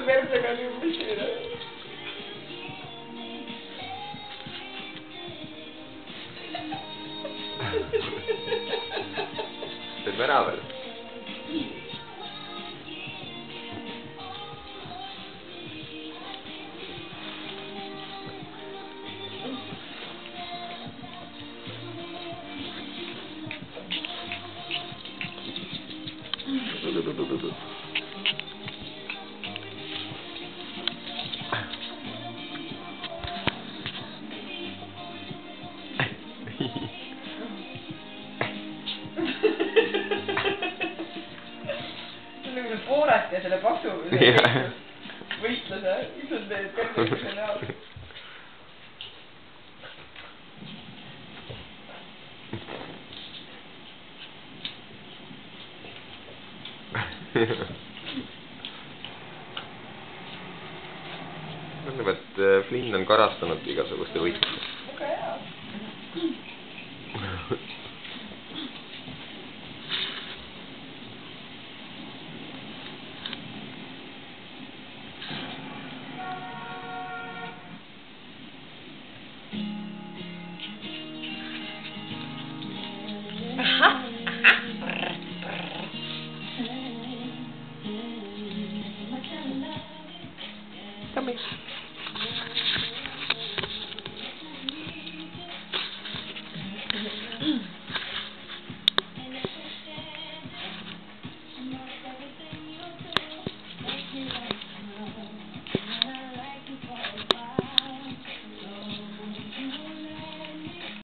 verdega nii umbisina. Teed ära veel? See on Fooret ja selle paksu võitluse, mis on teed kõrgekuse näol. Tundub, et Flynn on karastanud igasuguste võitluses.